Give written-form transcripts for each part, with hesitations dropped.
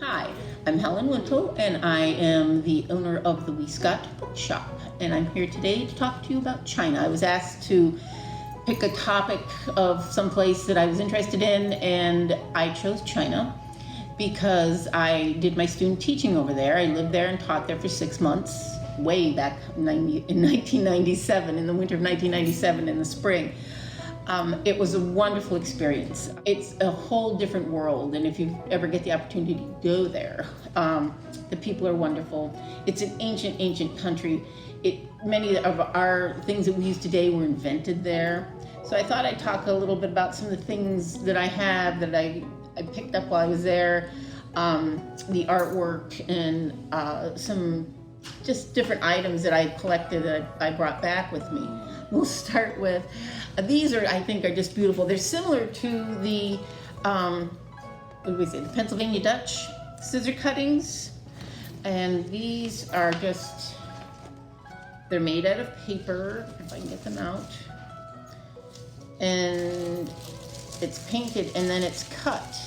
Hi, I'm Helen Wintle, and I am the owner of the We Scott Bookshop, and I'm here today to talk to you about China. I was asked to pick a topic of some place that I was interested in, and I chose China because I did my student teaching over there. I lived there and taught there for 6 months, way back in 1997, in the winter of 1997 in the spring. It was a wonderful experience. It's a whole different world, and if you ever get the opportunity to go there, the people are wonderful. It's an ancient country. Many of our things that we use today were invented there. So I thought I'd talk a little bit about some of the things that I have that I picked up while I was there, the artwork, and some just different items that I collected that I brought back with me. We'll start with, these are, I think, are just beautiful. They're similar to the, the Pennsylvania Dutch scissor cuttings. And these are just, they're made out of paper, if I can get them out. And it's painted and then it's cut.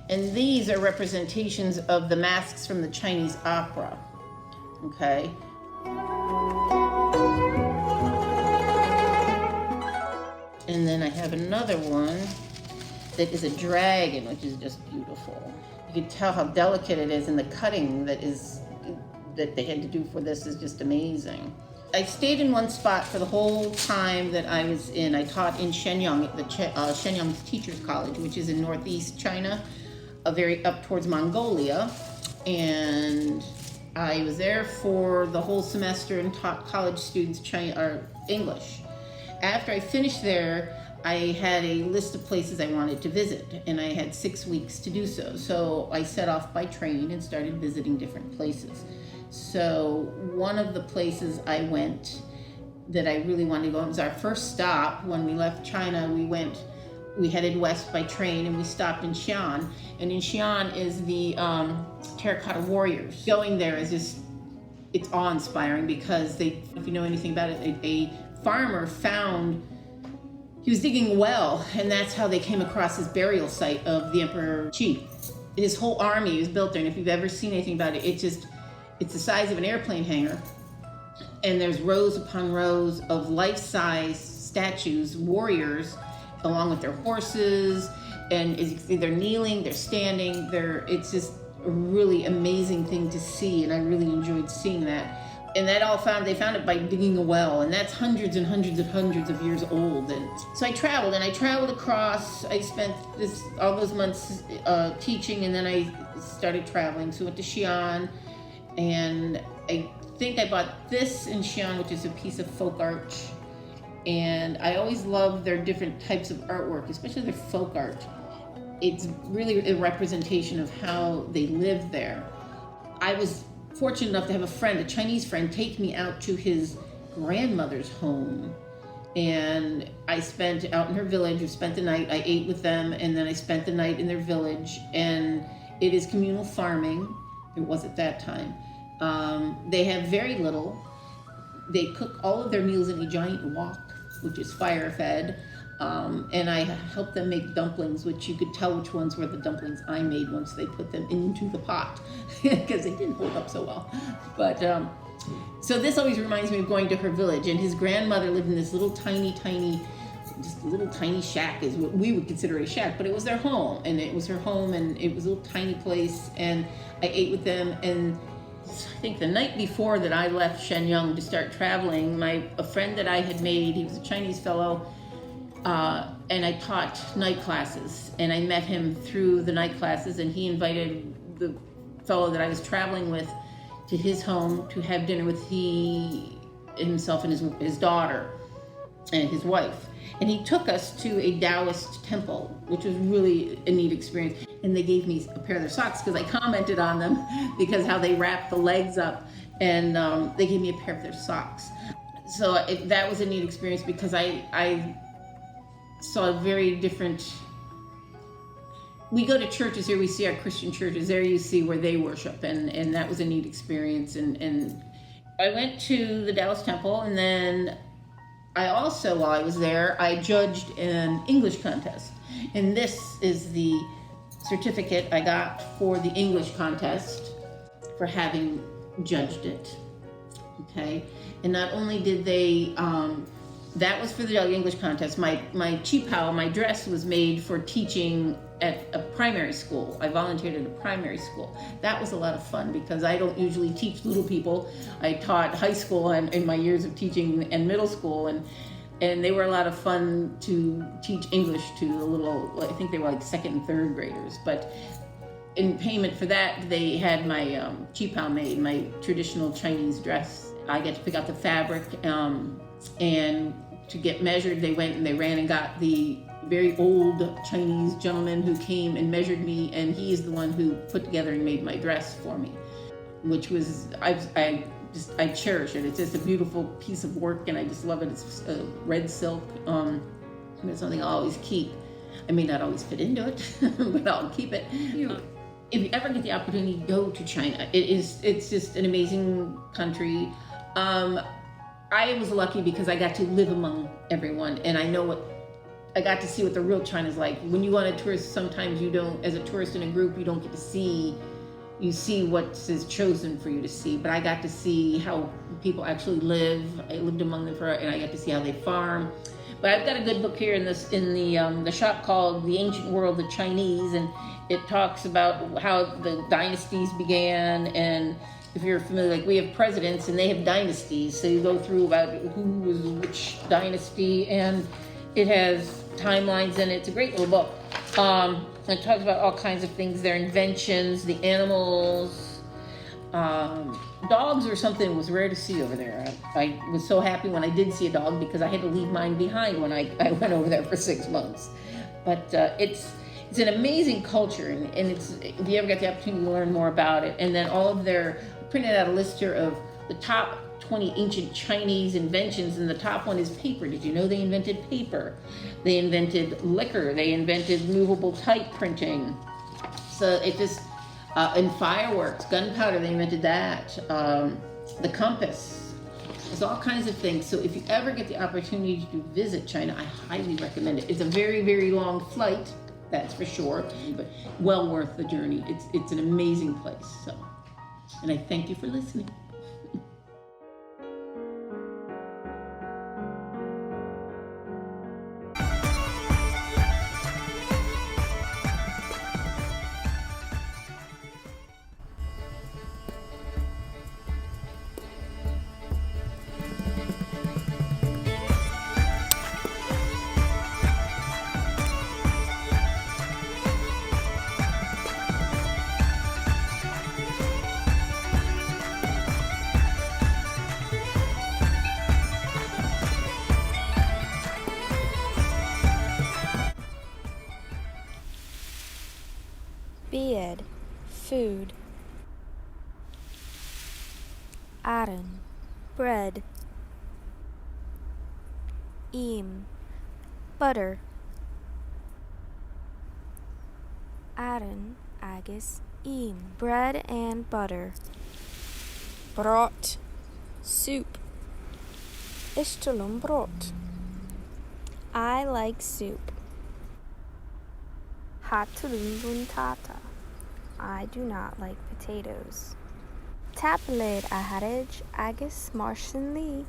And these are representations of the masks from the Chinese opera, okay? And then I have another one that is a dragon, which is just beautiful. You can tell how delicate it is, and the cutting that they had to do for this is just amazing. I stayed in one spot for the whole time that I was in. I taught in Shenyang, at the Shenyang Teachers College, which is in northeast China, very up towards Mongolia. And I was there for the whole semester and taught college students English. After I finished there, I had a list of places I wanted to visit, and I had 6 weeks to do so. So I set off by train and started visiting different places. So one of the places I went that I really wanted to go, it was our first stop when we left China. We headed west by train, and we stopped in Xi'an. And in Xi'an is the terracotta warriors. Going there is just, it's awe-inspiring because if you know anything about it, a farmer he was digging a well, and that's how they came across his burial site of the Emperor Qi. His whole army was built there, and if you've ever seen anything about it, it's the size of an airplane hangar, and there's rows upon rows of life-size statues, warriors, along with their horses, and as you can see, they're kneeling, they're standing, it's just a really amazing thing to see, and I really enjoyed seeing that. And they found it by digging a well, and that's hundreds and hundreds of years old. And so I traveled across. I spent all those months teaching, and then I started traveling. So I went to Xi'an, and I think I bought this in Xi'an, which is a piece of folk art. And I always love their different types of artwork, especially their folk art. It's really a representation of how they live there. I was fortunate enough to have a Chinese friend, take me out to his grandmother's home. And I spent out in her village, spent the night, I ate with them, and then I spent the night in their village. And it is communal farming. It was at that time. They have very little. They cook all of their meals in a giant wok, which is fire-fed. And I helped them make dumplings, which you could tell which ones were the dumplings I made once they put them into the pot, because they didn't hold up so well. But so this always reminds me of going to her village, and his grandmother lived in this little tiny shack, is what we would consider a shack, but it was their home, and it was her home, and it was a little tiny place, and I ate with them. And I think the night before that I left Shenyang to start traveling, a friend that I had made, he was a Chinese fellow, and I taught night classes, and I met him through the night classes, and he invited the fellow that I was traveling with to his home to have dinner with himself and his daughter and his wife. And he took us to a Taoist temple, which was really a neat experience. And they gave me a pair of their socks because I commented on them, because how they wrap the legs up, and they gave me a pair of their socks. So that was a neat experience, because I saw a very different. We go to churches here, we see our Christian churches, there you see where they worship, and that was a neat experience. And I went to the Taoist temple, and then I also, while I was there, I judged an English contest. And this is the certificate I got for the English contest for having judged it. Okay, and not only did they, that was for the English contest. My qipao, my dress, was made for teaching at a primary school. I volunteered at a primary school. That was a lot of fun because I don't usually teach little people. I taught high school and in my years of teaching and middle school, and they were a lot of fun to teach English to the little, I think they were like second and third graders. But in payment for that, they had my qipao made, my traditional Chinese dress. I get to pick out the fabric, and to get measured, they went and they ran and got the very old Chinese gentleman who came and measured me, and he is the one who put together and made my dress for me, which was, I cherish it. It's just a beautiful piece of work, and I just love it. It's red silk. It's something I'll always keep. I may not always fit into it, but I'll keep it. If you ever get the opportunity, go to China. It's just an amazing country. I was lucky because I got to live among everyone, and I got to see what the real China's like. When you want a tourist, sometimes you don't, as a tourist in a group, you don't get to see, you see what is chosen for you to see. But I got to see how people actually live. I lived among them and I got to see how they farm. But I've got a good book here in the shop called The Ancient World of the Chinese, and it talks about how the dynasties began. And if you're familiar, like we have presidents and they have dynasties, so you go through about who was which dynasty, and it has timelines in it. It's a great little book. It talks about all kinds of things, their inventions, the animals. Dogs were something that was rare to see over there. I was so happy when I did see a dog because I had to leave mine behind when I went over there for 6 months. But it's an amazing culture, and it's, if you ever get the opportunity to learn more about it, and then all of their, I printed out a list here of the top 20 ancient Chinese inventions, and the top one is paper. Did you know they invented paper? They invented liquor. They invented movable type printing. So it just, and fireworks, gunpowder, they invented that. The compass. There's all kinds of things. So if you ever get the opportunity to visit China, I highly recommend it. It's a very, very long flight, that's for sure, but well worth the journey. It's an amazing place. So, and I thank you for listening. Beard, food. Aaron, bread. Butter. Aaron, agus, bread and butter. Brot, soup. Ishtalum brot. I like soup. Hatulum buntata. I do not like potatoes. Tapalid aharij agus Martian Lee.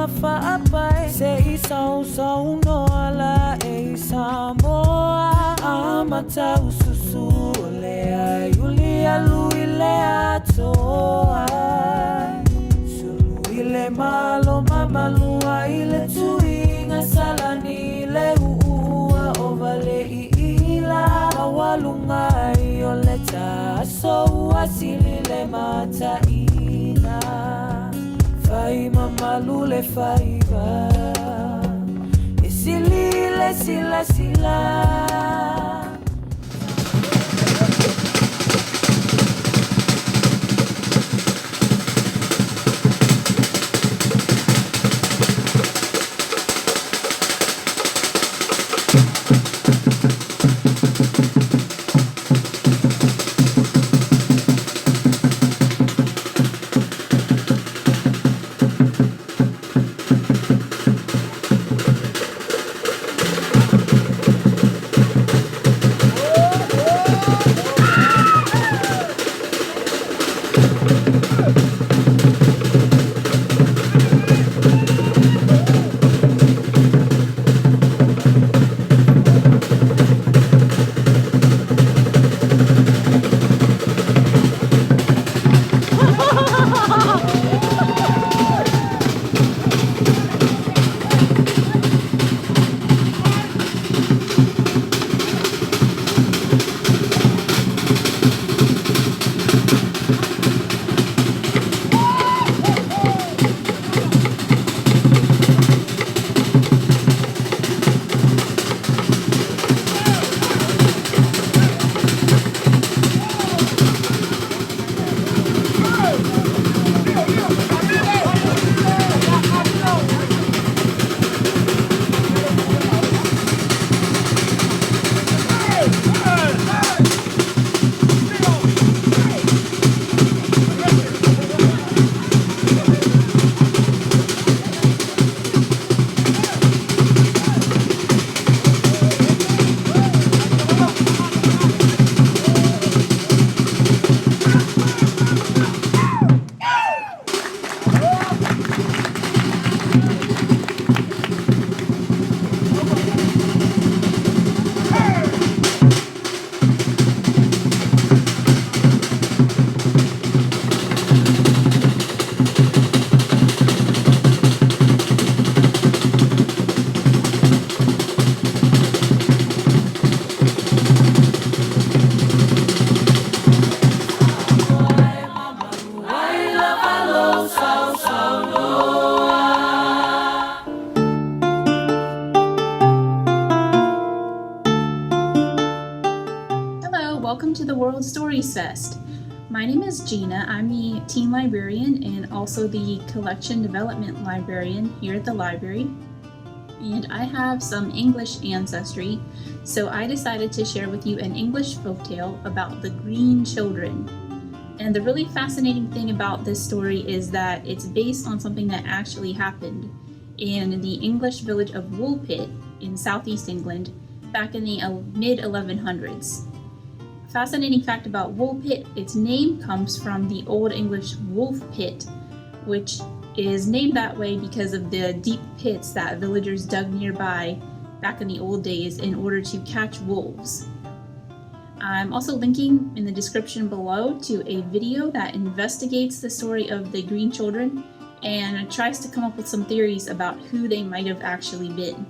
Fa'apay sa isaw-saw nola e Samoa amata ususule ayulia luile atoa suluile malo mamalua ile tuinga salanile uu walungai oleta so asilile mataina fai mama lule faiba isilile sila sila. Welcome to the World Stories Fest. My name is Gina. I'm the teen librarian and also the collection development librarian here at the library. And I have some English ancestry, so I decided to share with you an English folktale about the Green Children. And the really fascinating thing about this story is that it's based on something that actually happened in the English village of Woolpit in southeast England back in the mid-1100s. Fascinating fact about Woolpit, its name comes from the Old English wolf pit, which is named that way because of the deep pits that villagers dug nearby back in the old days in order to catch wolves. I'm also linking in the description below to a video that investigates the story of the Green Children and tries to come up with some theories about who they might have actually been.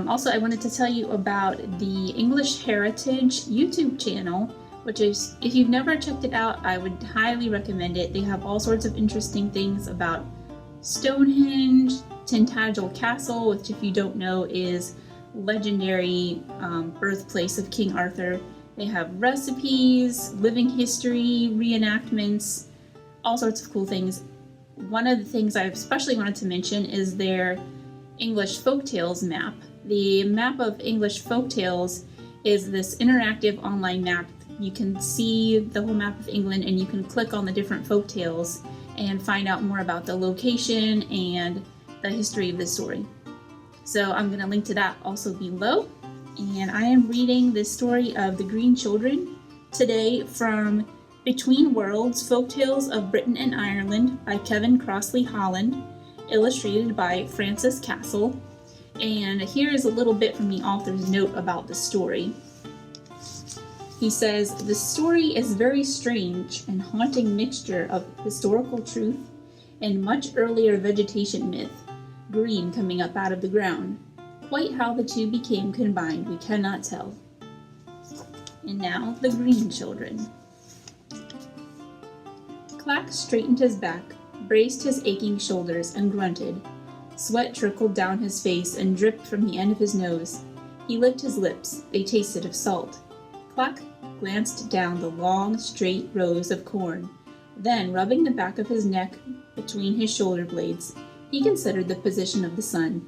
Also, I wanted to tell you about the English Heritage YouTube channel, which is, if you've never checked it out, I would highly recommend it. They have all sorts of interesting things about Stonehenge, Tintagel Castle, which if you don't know is legendary birthplace of King Arthur. They have recipes, living history, reenactments, all sorts of cool things. One of the things I especially wanted to mention is their English folktales map. The map of English folktales is this interactive online map. You can see the whole map of England and you can click on the different folktales and find out more about the location and the history of this story. So I'm going to link to that also below. And I am reading this story of the Green Children today from Between Worlds, Folktales of Britain and Ireland by Kevin Crossley Holland, illustrated by Francis Castle. And here is a little bit from the author's note about the story. He says, "The story is very strange and haunting mixture of historical truth and much earlier vegetation myth, green coming up out of the ground. Quite how the two became combined we cannot tell. And now the green children. Clack straightened his back, braced his aching shoulders, and grunted. Sweat trickled down his face and dripped from the end of his nose. He licked his lips. They tasted of salt. Clack glanced down the long, straight rows of corn. Then, rubbing the back of his neck between his shoulder blades, he considered the position of the sun.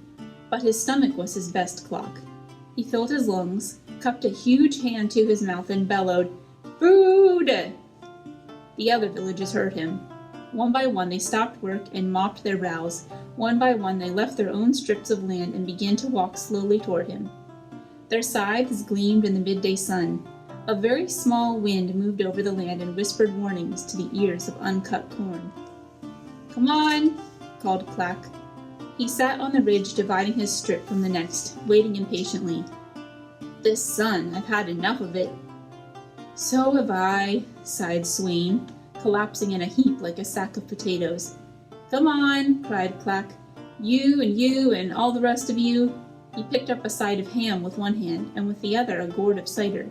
But his stomach was his best clock. He filled his lungs, cupped a huge hand to his mouth, and bellowed, "Food!" The other villagers heard him. One by one they stopped work and mopped their brows. One by one they left their own strips of land and began to walk slowly toward him. Their scythes gleamed in the midday sun. A very small wind moved over the land and whispered warnings to the ears of uncut corn. "Come on," called Clack. He sat on the ridge dividing his strip from the next, waiting impatiently. "This sun, I've had enough of it." "So have I," sighed Swain, collapsing in a heap like a sack of potatoes. "Come on," cried Clack. You and all the rest of you." He picked up a side of ham with one hand, and with the other a gourd of cider.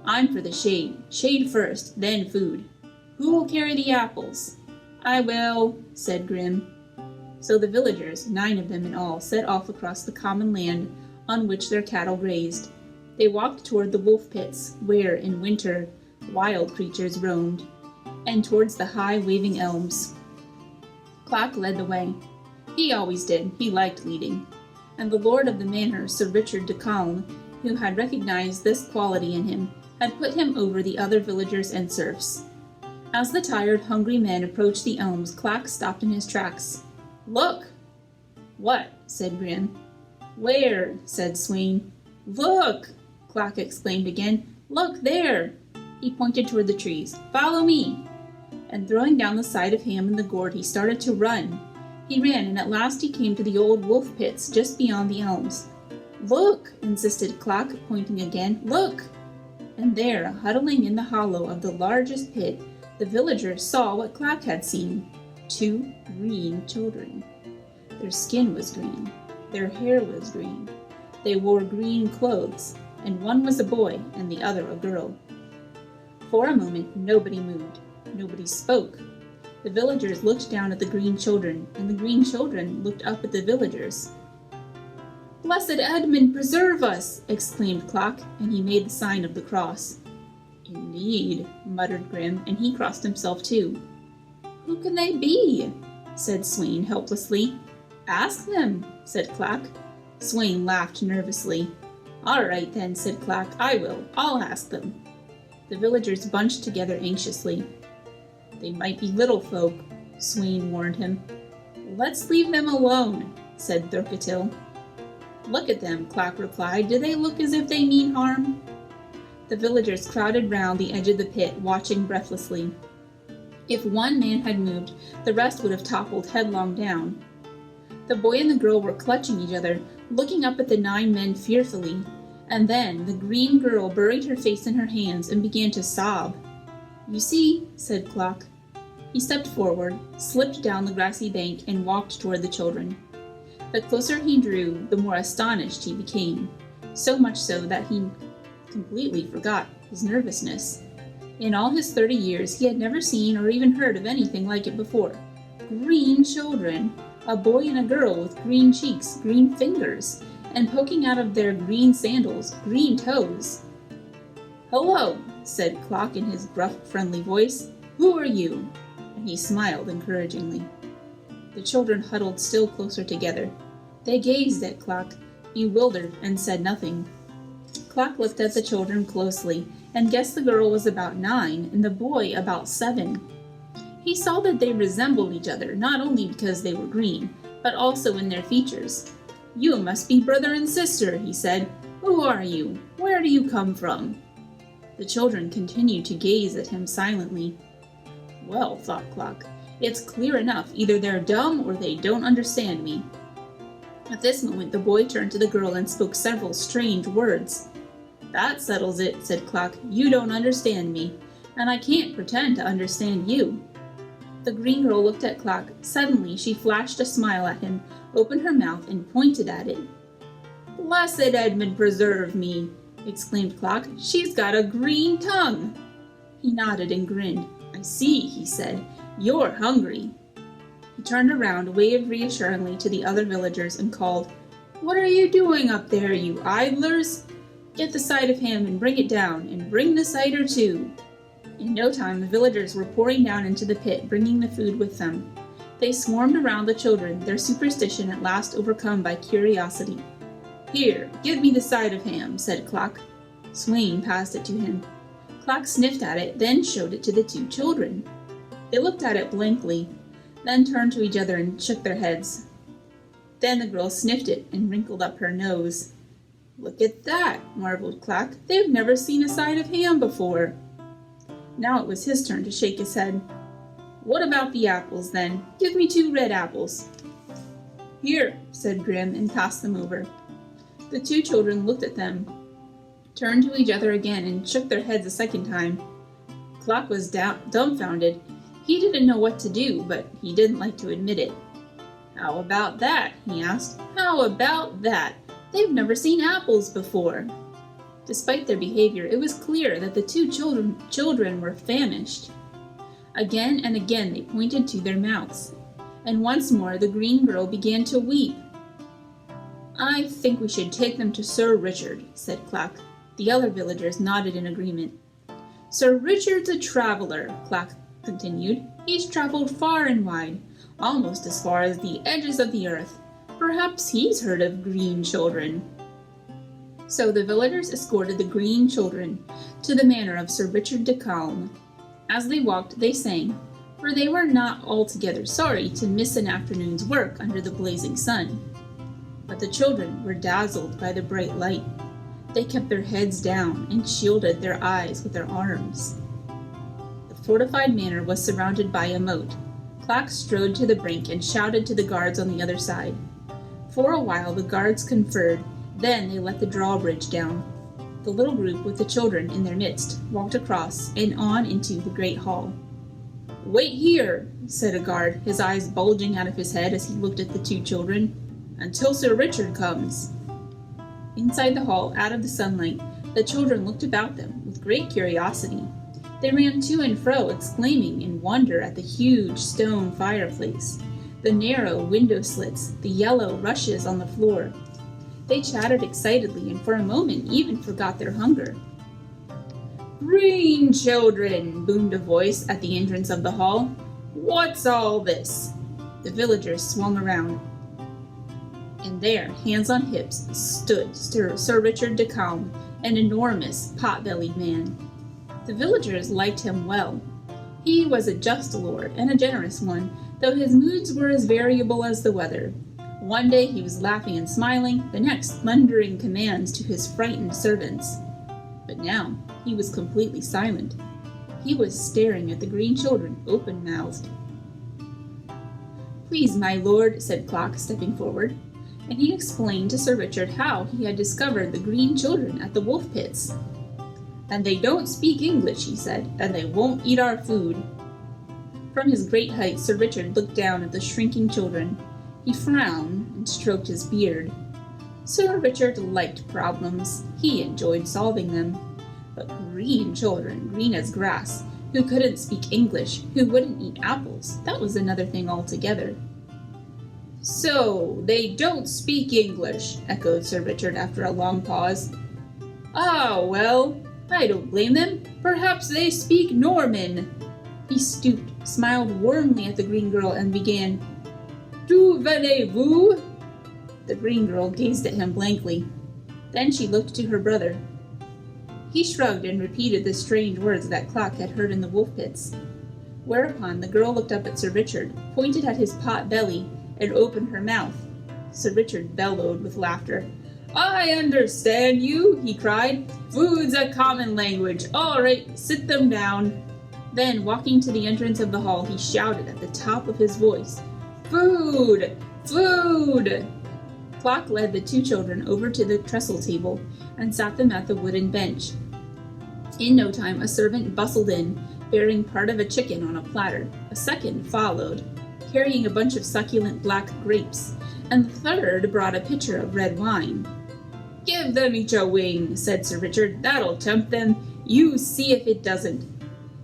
"I'm for the shade. Shade first, then food. Who will carry the apples?" "I will," said Grim. So the villagers, 9 of them in all, set off across the common land on which their cattle grazed. They walked toward the wolf pits, where, in winter, wild creatures roamed, and towards the high waving elms. Clack led the way. He always did. He liked leading. And the lord of the manor, Sir Richard de Calne, who had recognized this quality in him, had put him over the other villagers and serfs. As the tired, hungry men approached the elms, Clack stopped in his tracks. "Look!" "What?" said Grim. "Where?" said Swain. "Look!" Clack exclaimed again. "Look there!" He pointed toward the trees. "Follow me!" And throwing down the side of ham in the gourd, he started to run. He ran, and at last he came to the old wolf pits just beyond the elms. "Look!" insisted Clack, pointing again. "Look!" And there, huddling in the hollow of the largest pit, the villagers saw what Clack had seen. 2 green children. Their skin was green. Their hair was green. They wore green clothes, and one was a boy and the other a girl. For a moment, nobody moved. Nobody spoke. The villagers looked down at the green children, and the green children looked up at the villagers. "Blessed Edmund, preserve us!" exclaimed Clack, and he made the sign of the cross. "Indeed," muttered Grim, and he crossed himself too. "Who can they be?" said Swain helplessly. "Ask them," said Clack. Swain laughed nervously. "All right then," said Clack. "I will. I'll ask them." The villagers bunched together anxiously. "They might be little folk," Swain warned him. "Let's leave them alone," said Thurketil. "Look at them," Clack replied. "Do they look as if they mean harm?" The villagers crowded round the edge of the pit, watching breathlessly. If one man had moved, the rest would have toppled headlong down. The boy and the girl were clutching each other, looking up at the 9 men fearfully, and then the green girl buried her face in her hands and began to sob. "You see," said Clack. He stepped forward, slipped down the grassy bank, and walked toward the children. The closer he drew, the more astonished he became, so much so that he completely forgot his nervousness. In all his 30 years, he had never seen or even heard of anything like it before. Green children, a boy and a girl with green cheeks, green fingers, and poking out of their green sandals, green toes. "Hello," said Clack in his gruff, friendly voice. "Who are you?" And he smiled encouragingly. The children huddled still closer together. They gazed at Clack, bewildered, and said nothing. Clack looked at the children closely, and guessed the girl was about 9 and the boy about 7. He saw that they resembled each other, not only because they were green, but also in their features. "You must be brother and sister," he said. "Who are you? Where do you come from?" The children continued to gaze at him silently. "Well," thought Clack, "it's clear enough. Either they're dumb or they don't understand me." At this moment the boy turned to the girl and spoke several strange words. "That settles it," said Clack. "You don't understand me, and I can't pretend to understand you." The green girl looked at Clack. Suddenly she flashed a smile at him, opened her mouth, and pointed at it. "Blessed Edmund preserve me!" exclaimed Clock. She's got a green tongue. He nodded and grinned. I see, he said. You're hungry. He turned around, waved reassuringly to the other villagers, and called, What are you doing up there, you idlers? Get the side of ham and bring it down, and bring the cider too. In no time, the villagers were pouring down into the pit, bringing the food with them. They swarmed around the children, their superstition at last overcome by curiosity. Here, give me the side of ham, said Clock. Swain passed it to him. Clock sniffed at it, then showed it to the two children. They looked at it blankly, then turned to each other and shook their heads. Then the girl sniffed it and wrinkled up her nose. Look at that, marveled Clock. They've never seen a side of ham before. Now it was his turn to shake his head. What about the apples, then? Give me 2 red apples. Here, said Grim, and passed them over. The 2 children looked at them, turned to each other again, and shook their heads a second time. Clock was dumbfounded. He didn't know what to do, but he didn't like to admit it. How about that? He asked. How about that? They've never seen apples before. Despite their behavior, it was clear that the 2 children were famished. Again and again they pointed to their mouths, and once more the green girl began to weep. I think we should take them to Sir Richard, said Clock. The other villagers nodded in agreement. Sir Richard's a traveler, Clock continued. He's traveled far and wide, almost as far as the edges of the earth. Perhaps he's heard of green children. So the villagers escorted the green children to the manor of Sir Richard de Calme. As they walked, they sang, for they were not altogether sorry to miss an afternoon's work under the blazing sun. But the children were dazzled by the bright light. They kept their heads down and shielded their eyes with their arms. The fortified manor was surrounded by a moat. Clock strode to the brink and shouted to the guards on the other side. For a while the guards conferred, then they let the drawbridge down. The little group with the children in their midst walked across and on into the great hall. Wait here, said a guard, his eyes bulging out of his head as he looked at the 2 children, until Sir Richard comes. Inside the hall, out of the sunlight, the children looked about them with great curiosity. They ran to and fro, exclaiming in wonder at the huge stone fireplace, the narrow window slits, the yellow rushes on the floor. They chattered excitedly and for a moment even forgot their hunger. Green children, boomed a voice at the entrance of the hall. What's all this? The villagers swung around. And there, hands on hips, stood Sir Richard de Calme, an enormous, pot-bellied man. The villagers liked him well. He was a just lord and a generous one, though his moods were as variable as the weather. One day he was laughing and smiling, the next thundering commands to his frightened servants. But now he was completely silent. He was staring at the green children, open-mouthed. Please, my lord, said Clock, stepping forward, and he explained to Sir Richard how he had discovered the green children at the wolf pits. And they don't speak English, he said, and they won't eat our food. From his great height, Sir Richard looked down at the shrinking children. He frowned and stroked his beard. Sir Richard liked problems. He enjoyed solving them. But green children, green as grass, who couldn't speak English, who wouldn't eat apples, that was another thing altogether. So, they don't speak English, echoed Sir Richard after a long pause. Ah, well, I don't blame them. Perhaps they speak Norman. He stooped, smiled warmly at the green girl, and began, D'où venez-vous? The green girl gazed at him blankly. Then she looked to her brother. He shrugged and repeated the strange words that Clock had heard in the wolf pits. Whereupon the girl looked up at Sir Richard, pointed at his pot belly, and opened her mouth. Sir Richard bellowed with laughter. I understand you, he cried. Food's a common language. All right, sit them down. Then, walking to the entrance of the hall, he shouted at the top of his voice, Food! Food! Clock led the 2 children over to the trestle table and sat them at the wooden bench. In no time, a servant bustled in, bearing part of a chicken on a platter. A second followed, carrying a bunch of succulent black grapes, and the third brought a pitcher of red wine. Give them each a wing, said Sir Richard. That'll tempt them. You see if it doesn't.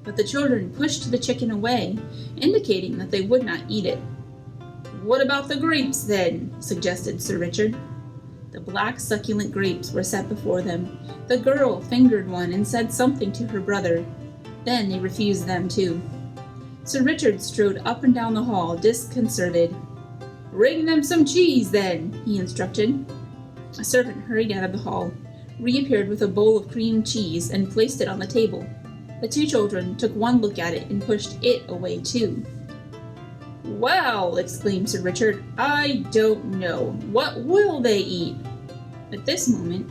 But the children pushed the chicken away, indicating that they would not eat it. What about the grapes, then? Suggested Sir Richard. The black succulent grapes were set before them. The girl fingered one and said something to her brother. Then they refused them too. Sir Richard strode up and down the hall, disconcerted. Bring them some cheese, then, he instructed. A servant hurried out of the hall, reappeared with a bowl of cream cheese, and placed it on the table. The two children took one look at it and pushed it away too. Well, exclaimed Sir Richard, I don't know. What will they eat? At this moment,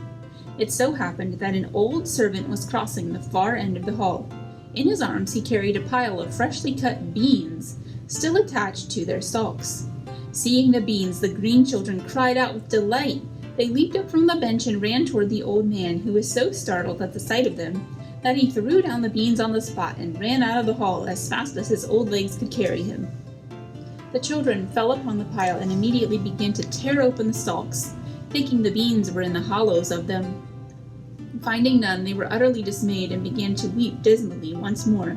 it so happened that an old servant was crossing the far end of the hall. In his arms he carried a pile of freshly cut beans, still attached to their stalks. Seeing the beans, the green children cried out with delight. They leaped up from the bench and ran toward the old man, who was so startled at the sight of them that he threw down the beans on the spot and ran out of the hall as fast as his old legs could carry him. The children fell upon the pile and immediately began to tear open the stalks, thinking the beans were in the hollows of them. Finding none, they were utterly dismayed and began to weep dismally once more.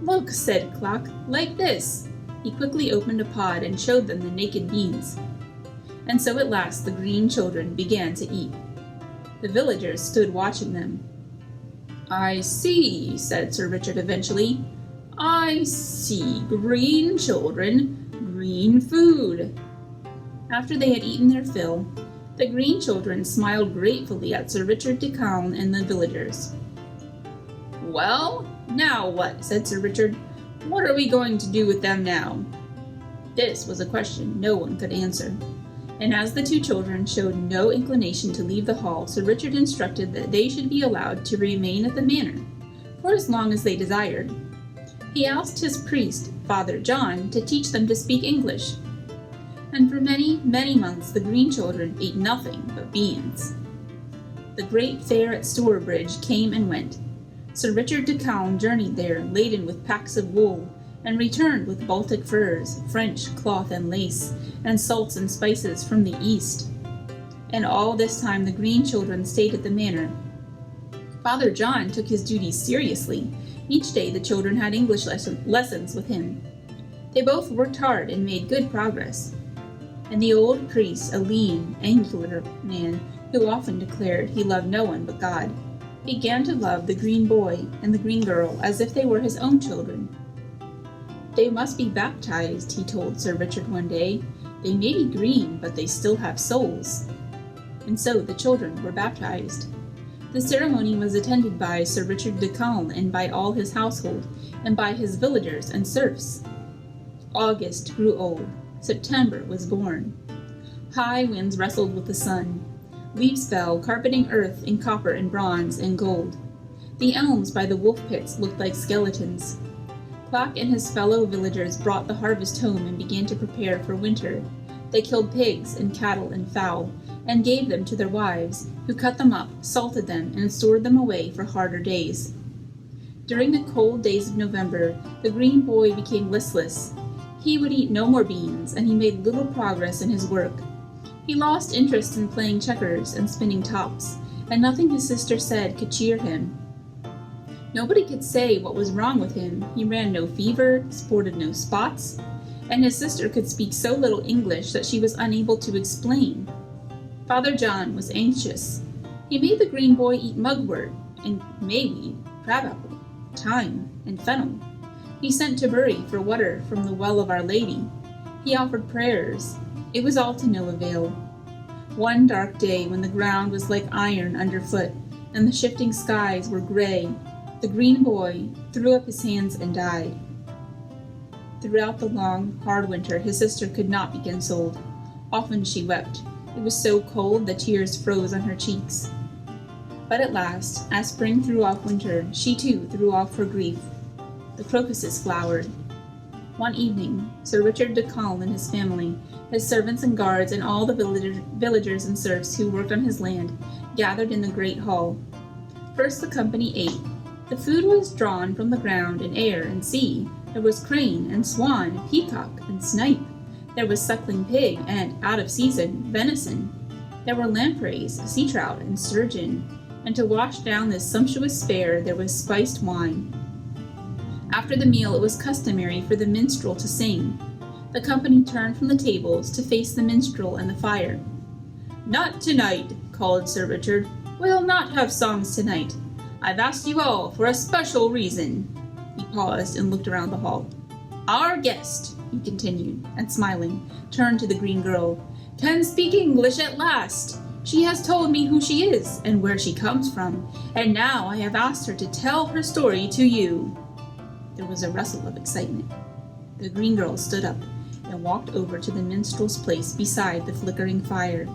Look, said Clock, like this. He quickly opened a pod and showed them the naked beans. And so at last the green children began to eat. The villagers stood watching them. I see, said Sir Richard eventually. I see, green children, green food. After they had eaten their fill, the green children smiled gratefully at Sir Richard de Calne and the villagers. Well, now what? Said Sir Richard. What are we going to do with them now? This was a question no one could answer. And as the two children showed no inclination to leave the hall, Sir Richard instructed that they should be allowed to remain at the manor for as long as they desired. He asked his priest, Father John, to teach them to speak English. And for many, many months the green children ate nothing but beans. The great fair at Stourbridge came and went. Sir Richard de Calne journeyed there, laden with packs of wool, and returned with Baltic furs, French cloth and lace, and salts and spices from the east. And all this time the green children stayed at the manor. Father John took his duties seriously. Each day the children had English lessons with him. They both worked hard and made good progress. And the old priest, a lean, angular man, who often declared he loved no one but God, began to love the green boy and the green girl as if they were his own children. They must be baptized, he told Sir Richard one day. They may be green, but they still have souls. And so the children were baptized. The ceremony was attended by Sir Richard de Calne and by all his household, and by his villagers and serfs. August grew old. September was born. High winds wrestled with the sun. Leaves fell, carpeting earth in copper and bronze and gold. The elms by the wolf pits looked like skeletons. Clock and his fellow villagers brought the harvest home and began to prepare for winter. They killed pigs and cattle and fowl, and gave them to their wives, who cut them up, salted them, and stored them away for harder days. During the cold days of November, the green boy became listless. He would eat no more beans, and he made little progress in his work. He lost interest in playing checkers and spinning tops, and nothing his sister said could cheer him. Nobody could say what was wrong with him. He ran no fever, sported no spots, and his sister could speak so little English that she was unable to explain. Father John was anxious. He made the green boy eat mugwort and mayweed, crabapple, thyme, and fennel. He sent to Bury for water from the well of Our Lady. He offered prayers. It was all to no avail. One dark day, when the ground was like iron underfoot and the shifting skies were gray, the green boy threw up his hands and died. Throughout the long, hard winter, his sister could not be consoled. Often she wept. It was so cold the tears froze on her cheeks. But at last, as spring threw off winter, she too threw off her grief. The crocuses flowered. One evening, Sir Richard de Calne and his family, his servants and guards, and all the villagers and serfs who worked on his land, gathered in the great hall. First the company ate. The food was drawn from the ground and air and sea. There was crane and swan, peacock and snipe. There was suckling pig and, out of season, venison. There were lampreys, sea trout, and sturgeon, and to wash down this sumptuous fare there was spiced wine. After the meal, it was customary for the minstrel to sing. The company turned from the tables to face the minstrel and the fire. "Not tonight," called Sir Richard. "We'll not have songs tonight. I've asked you all for a special reason." He paused and looked around the hall. "Our guest," he continued, and smiling, turned to the green girl, "can speak English at last. She has told me who she is and where she comes from, and now I have asked her to tell her story to you." There was a rustle of excitement. The green girl stood up and walked over to the minstrel's place beside the flickering fire.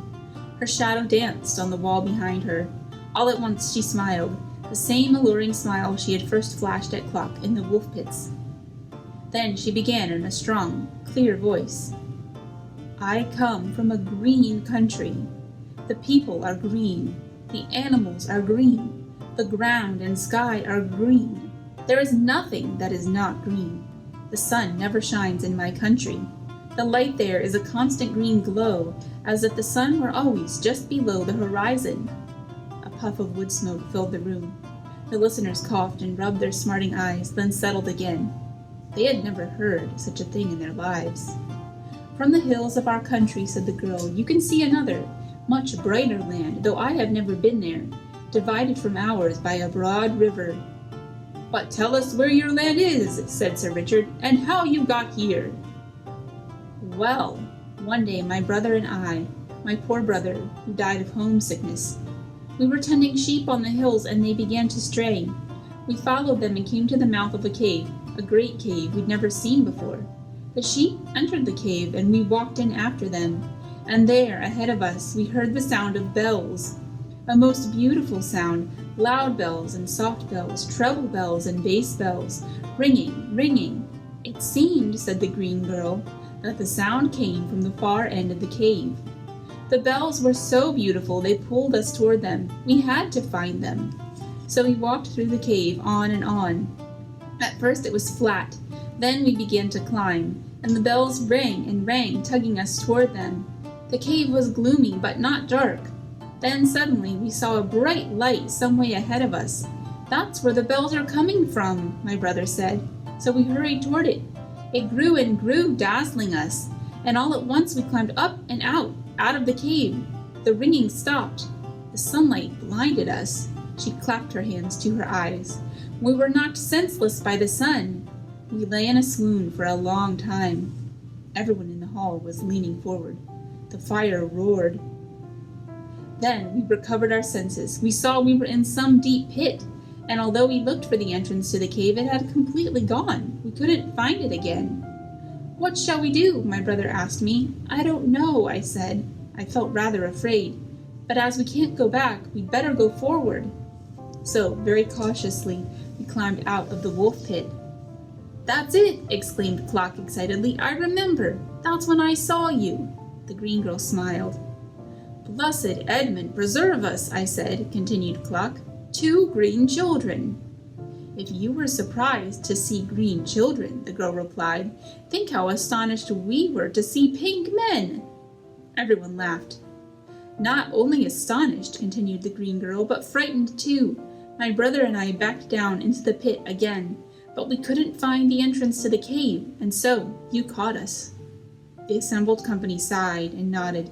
Her shadow danced on the wall behind her. All at once she smiled, the same alluring smile she had first flashed at Clock in the wolf pits. Then she began in a strong, clear voice. "I come from a green country. The people are green. The animals are green. The ground and sky are green. There is nothing that is not green. The sun never shines in my country. The light there is a constant green glow, as if the sun were always just below the horizon." A puff of wood smoke filled the room. The listeners coughed and rubbed their smarting eyes, then settled again. They had never heard such a thing in their lives. "From the hills of our country," said the girl, "you can see another, much brighter land, though I have never been there, divided from ours by a broad river." "But tell us where your land is," said Sir Richard, "and how you got here." "Well, one day my brother and I, my poor brother, who died of homesickness, we were tending sheep on the hills and they began to stray. We followed them and came to the mouth of a cave, a great cave we'd never seen before. The sheep entered the cave and we walked in after them, and there, ahead of us, we heard the sound of bells. A most beautiful sound, loud bells and soft bells, treble bells and bass bells, ringing, ringing. It seemed," said the green girl, "that the sound came from the far end of the cave. The bells were so beautiful they pulled us toward them. We had to find them. So we walked through the cave, on and on. At first it was flat, then we began to climb, and the bells rang and rang, tugging us toward them. The cave was gloomy, but not dark. Then suddenly we saw a bright light some way ahead of us. 'That's where the bells are coming from,' my brother said. So we hurried toward it. It grew and grew, dazzling us, and all at once we climbed up and out of the cave. The ringing stopped. The sunlight blinded us." She clapped her hands to her eyes. "We were knocked senseless by the sun. We lay in a swoon for a long time." Everyone in the hall was leaning forward. The fire roared. "Then we recovered our senses. We saw we were in some deep pit, and although we looked for the entrance to the cave, it had completely gone. We couldn't find it again." "What shall we do?" my brother asked me. "I don't know," I said. I felt rather afraid. "But as we can't go back, we'd better go forward." So, very cautiously, we climbed out of the wolf pit. "That's it!" exclaimed Clock excitedly. "I remember! That's when I saw you!" The green girl smiled. "Blessed Edmund preserve us," I said, continued Clock. "Two green children." "If you were surprised to see green children," the girl replied, "think how astonished we were to see pink men." Everyone laughed. "Not only astonished," continued the green girl, "but frightened too. My brother and I backed down into the pit again, but we couldn't find the entrance to the cave, and so you caught us." The assembled company sighed and nodded.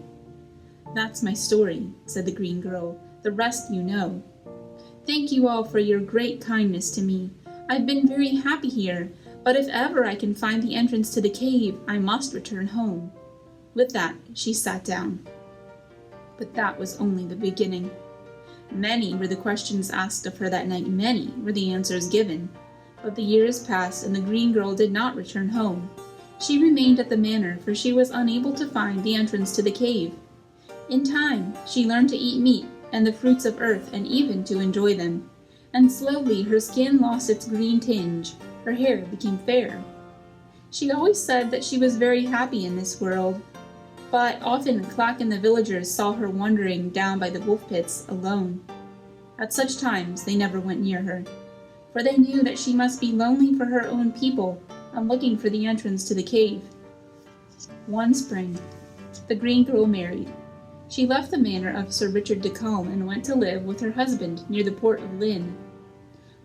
"That's my story," said the green girl. "The rest you know. Thank you all for your great kindness to me. I've been very happy here, but if ever I can find the entrance to the cave, I must return home." With that, she sat down. But that was only the beginning. Many were the questions asked of her that night, many were the answers given. But the years passed, and the green girl did not return home. She remained at the manor, for she was unable to find the entrance to the cave. In time, she learned to eat meat and the fruits of earth, and even to enjoy them. And slowly her skin lost its green tinge, her hair became fair. She always said that she was very happy in this world, but often Clock and the villagers saw her wandering down by the wolf pits alone. At such times they never went near her, for they knew that she must be lonely for her own people and looking for the entrance to the cave. One spring, the green girl married. She left the manor of Sir Richard de Calne and went to live with her husband near the port of Lynn.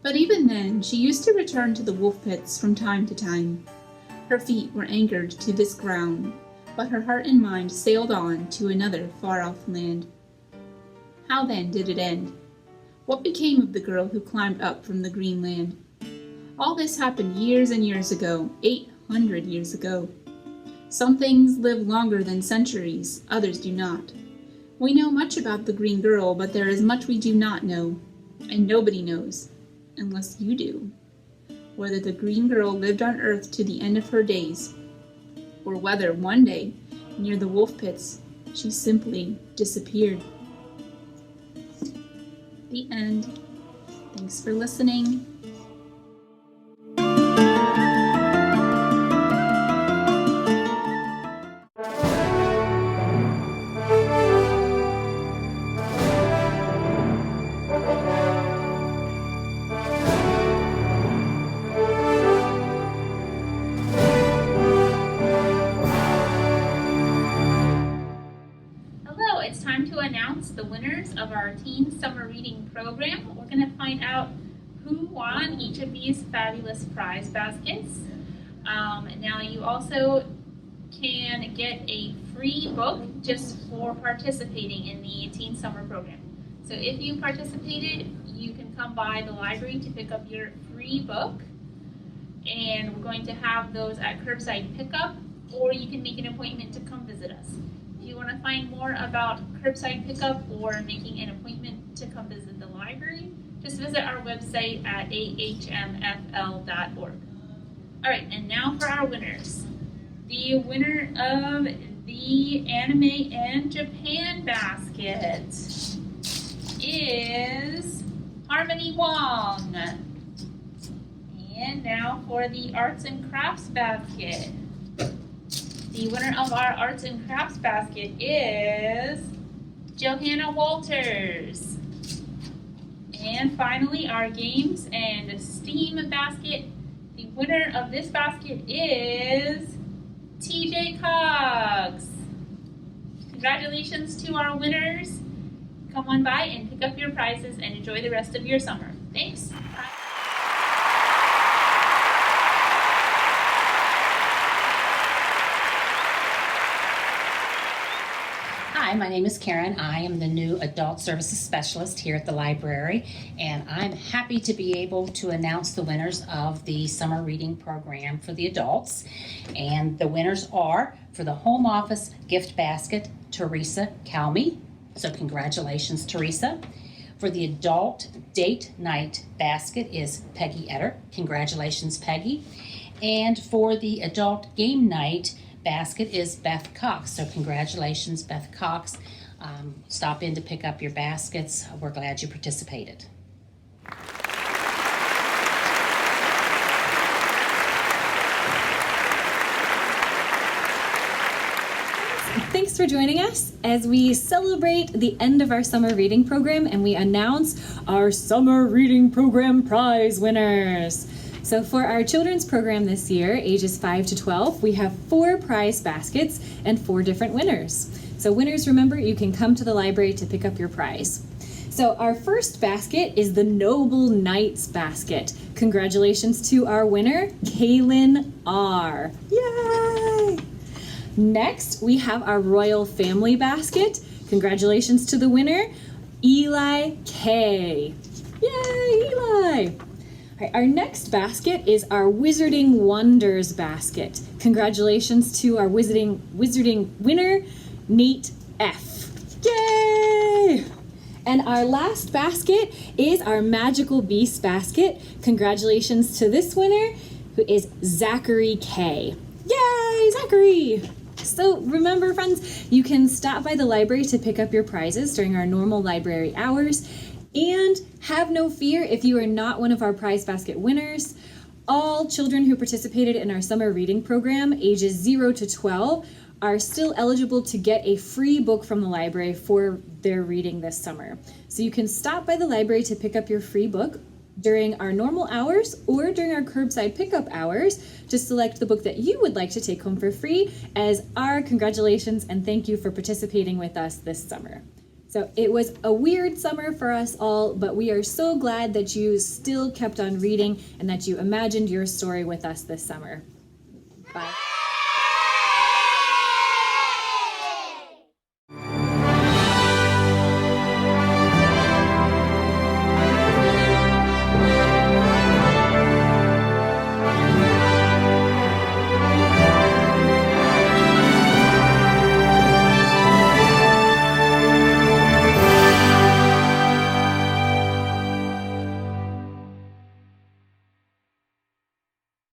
But even then, she used to return to the wolf pits from time to time. Her feet were anchored to this ground, but her heart and mind sailed on to another far-off land. How then did it end? What became of the girl who climbed up from the green land? All this happened years and years ago, 800 years ago. Some things live longer than centuries, others do not. We know much about the green girl, but there is much we do not know, and nobody knows, unless you do, whether the green girl lived on Earth to the end of her days, or whether one day, near the wolf pits, she simply disappeared. The end. Thanks for listening. Hello, it's time to announce the winners of our Teen Summer Reading Program. We're going to find out who won each of these fabulous prize baskets. Now you also can get a free book just for participating in the Teen Summer Program. So if you participated, you can come by the library to pick up your free book. And we're going to have those at curbside pickup, or you can make an appointment to come visit us. If you want to find more about curbside pickup or making an appointment to come visit the library, just visit our website at ahmfl.org. All right, and now for our winners. The winner of the Anime and Japan basket is Harmony Wong. And now for the Arts and Crafts basket. The winner of our Arts and Crafts basket is Johanna Walters. And finally, our Games and STEAM basket. The winner of this basket is TJ Cogs. Congratulations to our winners. Come on by and pick up your prizes and enjoy the rest of your summer. Thanks. Bye. Hi, my name is Karen. I am the new Adult Services Specialist here at the library, and I'm happy to be able to announce the winners of the summer reading program for the adults. And the winners are, for the home office gift basket, Teresa Calmy. So congratulations, Teresa. For the adult date night basket is Peggy Etter. Congratulations, Peggy. And for the adult game night basket is Beth Cox. So congratulations, Beth Cox. Stop in to pick up your baskets. We're glad you participated. Thanks for joining us as we celebrate the end of our summer reading program and we announce our summer reading program prize winners. So for our children's program this year, ages 5 to 12, we have 4 prize baskets and 4 different winners. So winners, remember, you can come to the library to pick up your prize. So our first basket is the Noble Knights basket. Congratulations to our winner, Kaylin R. Yay! Next, we have our Royal Family basket. Congratulations to the winner, Eli K. Yay, Eli! Our next basket is our Wizarding Wonders basket. Congratulations to our Wizarding winner, Nate F. Yay! And our last basket is our Magical Beast basket. Congratulations to this winner, who is Zachary K. Yay, Zachary! So remember, friends, you can stop by the library to pick up your prizes during our normal library hours. And have no fear if you are not one of our prize basket winners. All children who participated in our summer reading program, ages 0 to 12, are still eligible to get a free book from the library for their reading this summer. So you can stop by the library to pick up your free book, during our normal hours or during our curbside pickup hours to select the book that you would like to take home for free as our congratulations and thank you for participating with us this summer. So it was a weird summer for us all, but we are so glad that you still kept on reading and that you imagined your story with us this summer. Bye.